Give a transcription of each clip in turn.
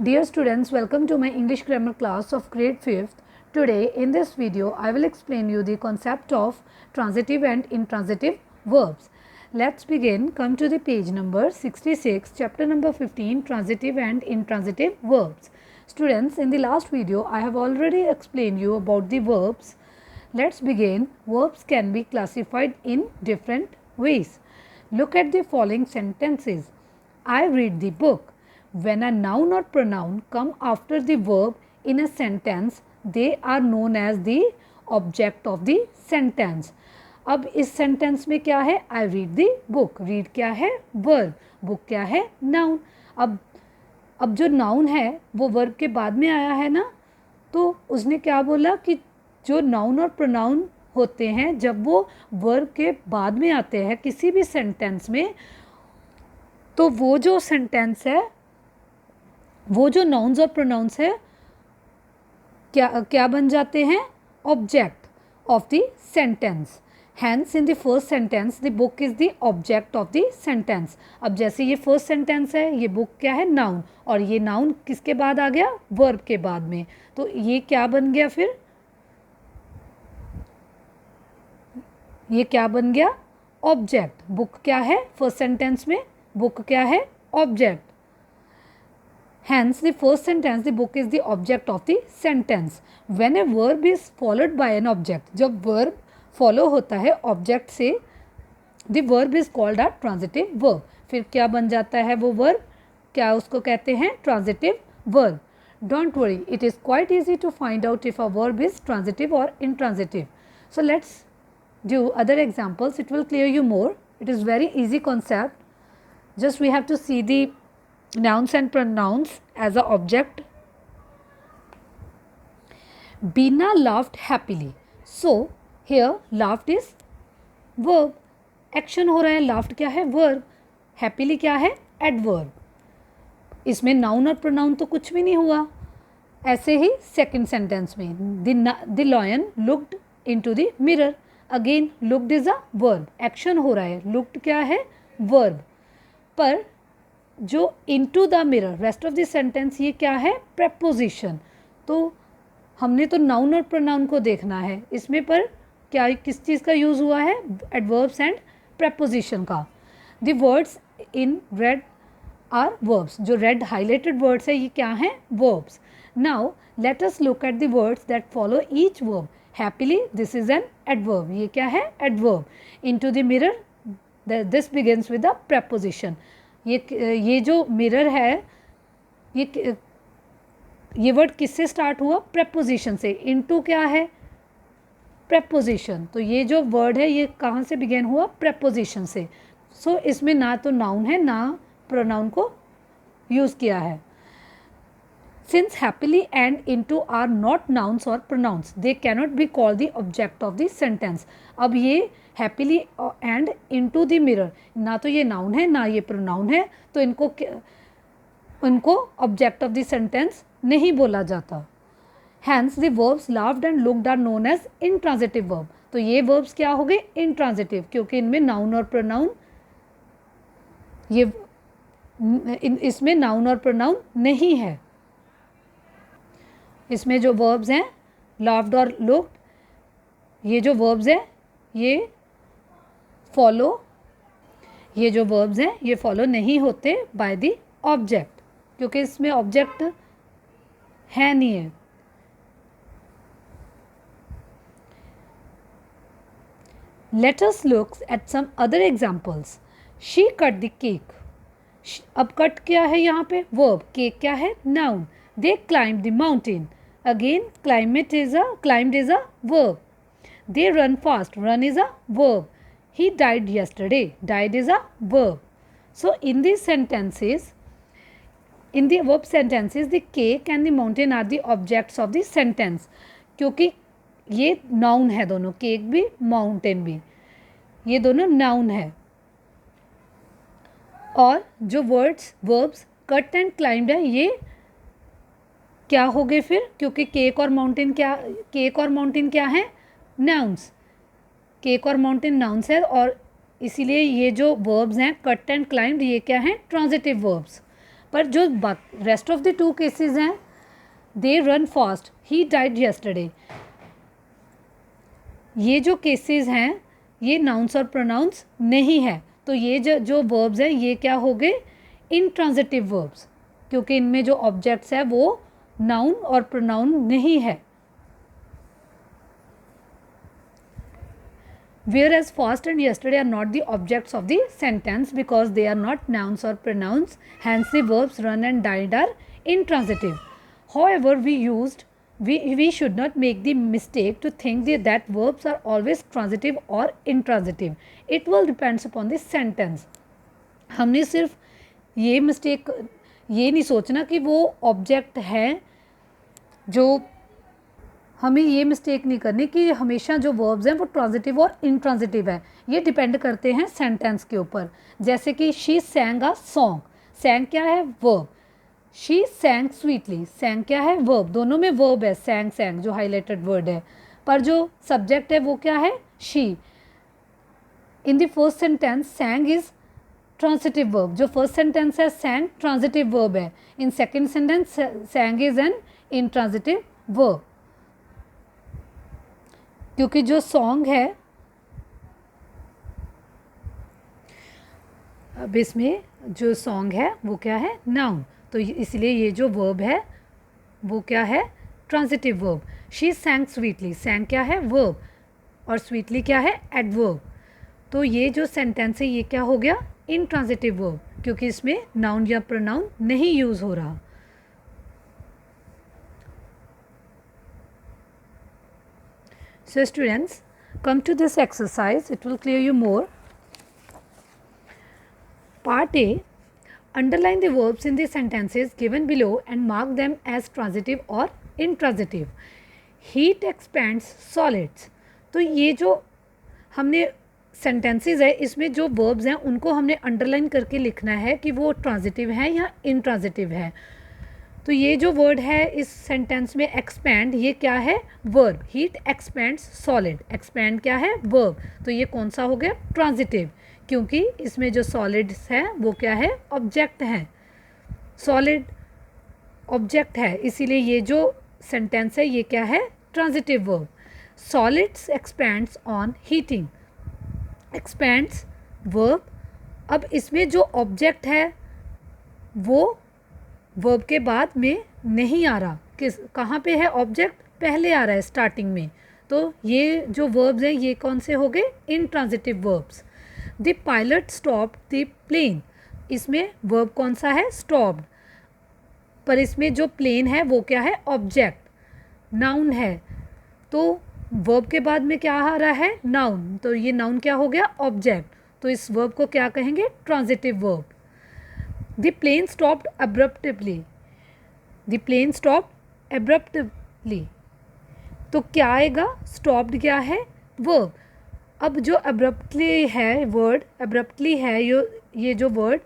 Dear students, welcome to my English grammar class of grade 5th. Today in this video I will explain you the concept of transitive and intransitive verbs. Let's begin. Come to the page number 66, chapter number 15, transitive and intransitive verbs. Students, in the last video I have already explained you about the verbs. Let's begin. Verbs can be classified in different ways. Look at the following sentences. I read the book. When a noun or pronoun come after the verb in a sentence, they are known as the object of the sentence. अब इस sentence में क्या है? I read the book. Read क्या है? Verb. Book क्या है? Noun. अब जो noun है वो verb के बाद में आया है ना, तो उसने क्या बोला कि जो noun और pronoun होते हैं जब वो verb के बाद में आते हैं किसी भी सेंटेंस में, तो वो जो सेंटेंस है, वो जो नाउन्स और प्रोनाउंस है क्या बन जाते हैं? Object of the sentence. Hence in the first sentence the book is the object of the sentence. अब जैसे ये फर्स्ट सेंटेंस है, ये बुक क्या है? नाउन. और ये नाउन किसके बाद आ गया? वर्ब के बाद में. तो ये क्या बन गया फिर? ये क्या बन गया? ऑब्जेक्ट. बुक क्या है फर्स्ट सेंटेंस में? बुक क्या है? Object. Hence, the first sentence, the book is the object of the sentence. When a verb is followed by an object, जब verb follow होता है object से, the verb is called a transitive verb. फिर क्या बन जाता है वो verb? क्या उसको कहते हैं? Transitive verb. Don't worry, it is quite easy to find out if a verb is transitive or intransitive. So let's do other examples. It will clear you more. It is very easy concept. Just we have to see the nouns and pronouns as a object. Bina laughed happily. So here laughed is verb. Action हो रहा है. Laughed क्या है? Verb. Happily क्या है? Adverb. इसमें noun और pronoun तो कुछ भी नहीं हुआ. ऐसे ही second sentence में the lion looked into the mirror. Again looked is a verb. Action हो रहा है. Looked क्या है? Verb. पर जो into the mirror rest of the sentence ये क्या है? preposition. तो हमने तो noun और pronoun को देखना है. इसमें पर क्या किस चीज़ का यूज़ हुआ है? adverbs and preposition का. The words in red are verbs. जो red highlighted words है ये क्या हैं? verbs. Now let us look at the words that follow each verb. Happily this is an adverb. ये क्या है? adverb. Into the mirror this begins with a preposition. ये जो मिरर है ये वर्ड किससे स्टार्ट हुआ? प्रेपोजिशन से. इनटू क्या है? प्रेपोजिशन. तो ये जो वर्ड है ये कहाँ से बिगेन हुआ? प्रेपोजिशन से. सो इसमें ना तो नाउन है ना प्रोनाउन को यूज़ किया है. Since happily and into are not nouns और pronouns they cannot be called the object of the sentence. अब ये happily and into the mirror ना तो ये नाउन है ना ये प्रोनाउन है, तो इनको ऑब्जेक्ट ऑफ द सेंटेंस नहीं बोला जाता. Hence the verbs laughed and looked are known as intransitive verb. तो ये वर्ब्स क्या हो गए? इंट्रांजिटिव, क्योंकि इनमें नाउन और प्रोनाउन इसमें नाउन और प्रोनाउन नहीं है. इसमें जो वर्ब्स हैं लाफ्ड और लुक्ड, ये जो वर्ब्स हैं ये जो वर्ब्स हैं ये फॉलो नहीं होते बाय द ऑब्जेक्ट, क्योंकि इसमें ऑब्जेक्ट है नहीं है. Let us look at some other examples. She cut the cake. अब कट क्या है यहाँ पे? वर्ब. केक क्या है? Noun. They climb the mountain. Again climbed is a verb. They run fast. Run is a verb. He died yesterday. Died is a verb. So in these sentences, in the verb sentences, the cake and the mountain are the objects of the sentence. क्योंकि ये noun है दोनों, cake भी mountain भी, ये दोनों noun है. और जो verbs cut and climbed है ये क्या हो गए फिर? क्योंकि केक और माउंटेन क्या है? नाउन्स. केक और माउंटेन नाउन्स है और इसीलिए ये जो वर्ब्स हैं कट एंड क्लाइम्ड ये क्या हैं? Transitive verbs. पर जो रेस्ट ऑफ द 2 केसेस हैं, they run fast, he died yesterday, ये जो केसेस हैं ये नाउन्स और प्रोनाउंस नहीं है। तो ये जो वर्ब्स हैं ये क्या हो गए, इंट्रांजिटिव वर्ब्स, क्योंकि इनमें जो ऑब्जेक्ट्स है वो नाउन और प्रोनाउन नहीं है। Whereas fast and yesterday are not the objects of the sentence because they are not nouns or pronouns, hence the verbs run and died are intransitive. However, we should not make the mistake to think that verbs are always transitive or intransitive. It will depends upon the sentence. हमने सिर्फ ये mistake ये नहीं सोचना कि वो object है, जो हमें ये मिस्टेक नहीं करनी कि हमेशा जो वर्ब्स हैं वो ट्रांजिटिव और इंट्रांजिटिव है। ये डिपेंड करते हैं सेंटेंस के ऊपर। जैसे कि शी सैंग अ सॉन्ग, सैंग क्या है, वर्ब। शी सैंग स्वीटली, सैंग क्या है, वर्ब। दोनों में वर्ब है, सैंग सैंग जो हाईलाइटेड वर्ड है, पर जो सब्जेक्ट है वो क्या है, she. In the first sentence सैंग is transitive verb, जो फर्स्ट सेंटेंस है सैंग ट्रांजिटिव वर्ब है। In second sentence सैंग is an intransitive verb, क्योंकि जो सॉन्ग है अब इसमें जो सॉन्ग है वो क्या है, नाउन, तो इसलिए ये जो वर्ब है वो क्या है, ट्रांजिटिव वर्ब। शी सैंग स्वीटली, सैंग क्या है, वर्ब, और स्वीटली क्या है, एडवर्ब। तो ये जो सेंटेंस है ये क्या हो गया, इंट्रांजिटिव वर्ब, क्योंकि इसमें नाउन या प्रोनाउन नहीं यूज़ हो रहा। So students, come to this exercise, it will clear you more. Part A, underline the verbs in the sentences given below and mark them as transitive or intransitive. Heat expands solids. तो ये जो हमने sentences है इसमें जो verbs हैं उनको हमने underline करके लिखना है कि वो transitive है या intransitive है। तो ये जो वर्ड है इस सेंटेंस में एक्सपैंड, ये क्या है, verb. Heat expands solid, expand क्या है, वर्ब। तो ये कौन सा हो गया, ट्रांजिटिव, क्योंकि इसमें जो सॉलिड्स है वो क्या है, ऑब्जेक्ट हैं। सॉलिड ऑब्जेक्ट है, इसीलिए ये जो सेंटेंस है ये क्या है, transitive verb. Solids expands on heating, expands verb. अब इसमें जो ऑब्जेक्ट है वो वर्ब के बाद में नहीं आ रहा, कहाँ पे है ऑब्जेक्ट, पहले आ रहा है स्टार्टिंग में। तो ये जो वर्ब्स हैं ये कौन से हो गए, intransitive verbs. The pilot stopped the plane, इसमें वर्ब कौन सा है, स्टॉप्ड, पर इसमें जो प्लेन है वो क्या है, ऑब्जेक्ट, नाउन है। तो वर्ब के बाद में क्या आ रहा है, नाउन, तो ये नाउन क्या हो गया, ऑब्जेक्ट। तो इस वर्ब को क्या कहेंगे, transitive verb. The plane stopped abruptly. The plane stopped abruptly. तो क्या आएगा, stopped क्या है, verb। अब जो abruptly है वर्ड, abruptly है ये जो वर्ड,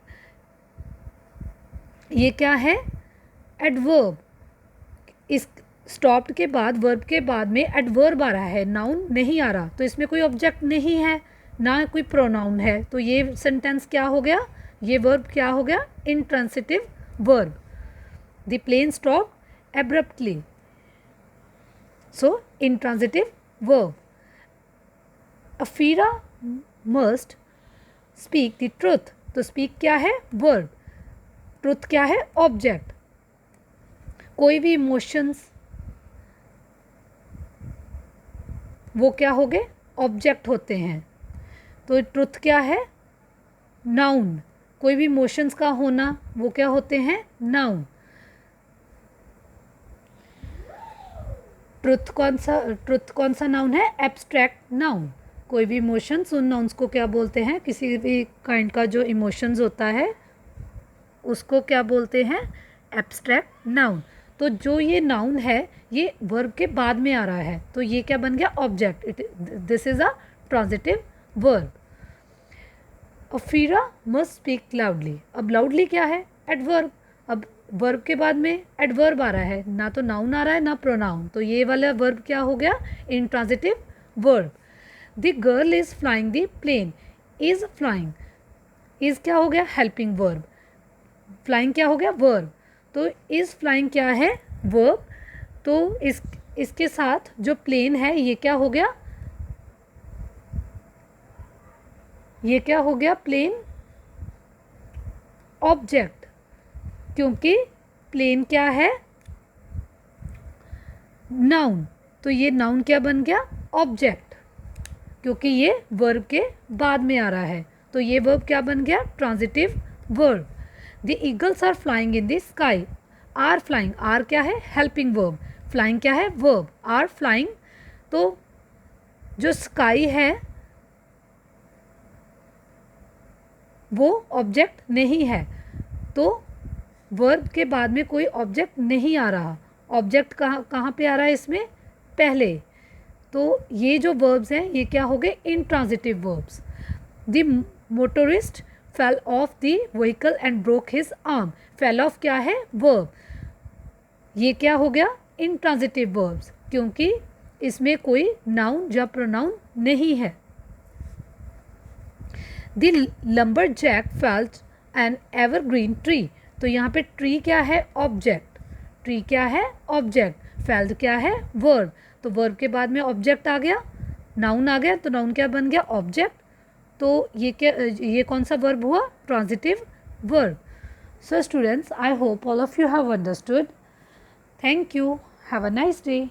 ये क्या है, adverb। इस stopped के बाद verb के बाद में adverb आ रहा है, noun नहीं आ रहा, तो इसमें कोई ऑब्जेक्ट नहीं है ना कोई प्रोनाउन है। तो ये सेंटेंस क्या हो गया, ये वर्ब क्या हो गया, intransitive verb. The plane stop abruptly, so intransitive verb. Afira must speak the truth, तो स्पीक क्या है, वर्ब, ट्रुथ क्या है, ऑब्जेक्ट। कोई भी इमोशंस वो क्या हो गए, ऑब्जेक्ट होते हैं। तो ट्रुथ क्या है, नाउन, कोई भी इमोशंस का होना वो क्या होते हैं, नाउन। ट्रुथ कौन सा नाउन है, एब्स्ट्रैक्ट नाउन। कोई भी इमोशंस, उन नाउन्स को क्या बोलते हैं, किसी भी काइंड का जो इमोशंस होता है उसको क्या बोलते हैं, एब्स्ट्रैक्ट नाउन। तो जो ये नाउन है ये वर्ब के बाद में आ रहा है, तो ये क्या बन गया, object. This is a transitive verb. Afira must speak loudly, अब लाउडली क्या है, एडवर्ब। अब वर्ब के बाद में एडवर्ब आ रहा है, ना तो नाउन आ रहा है ना प्रोनाउन, तो ये वाला वर्ब क्या हो गया, intransitive verb. The girl is flying the plane, is flying, is क्या हो गया, हेल्पिंग वर्ब। फ्लाइंग क्या हो गया, वर्ब। तो इज़ फ्लाइंग क्या है, वर्ब। तो इसके साथ जो प्लेन है ये क्या हो गया, ये क्या हो गया, प्लेन ऑब्जेक्ट, क्योंकि प्लेन क्या है, नाउन। तो ये नाउन क्या बन गया, ऑब्जेक्ट, क्योंकि ये वर्ब के बाद में आ रहा है। तो ये वर्ब क्या बन गया, transitive verb. The eagles are flying in the sky. Are flying, are क्या है, हेल्पिंग वर्ब, फ्लाइंग क्या है, वर्ब, आर फ्लाइंग। तो जो स्काई है वो ऑब्जेक्ट नहीं है, तो वर्ब के बाद में कोई ऑब्जेक्ट नहीं आ रहा। ऑब्जेक्ट कहाँ कहाँ पे आ रहा है इसमें, पहले। तो ये जो वर्ब्स हैं ये क्या हो गए, intransitive verbs. The motorist fell off the vehicle and broke his arm. Fell off क्या है, वर्ब, ये क्या हो गया, इंट्रांजिटिव वर्ब्स, क्योंकि इसमें कोई नाउन या प्रोनाउन नहीं है। The lumberjack felled an evergreen tree. तो यहाँ पे ट्री क्या है, ऑब्जेक्ट, ट्री क्या है, ऑब्जेक्ट, फेल्ट क्या है, वर्ब। तो वर्ब के बाद में ऑब्जेक्ट आ गया, नाउन आ गया, तो नाउन क्या बन गया, ऑब्जेक्ट। तो ये क्या, ये कौन सा वर्ब हुआ, transitive verb. So students, I hope all of you have understood. Thank you, have a nice day.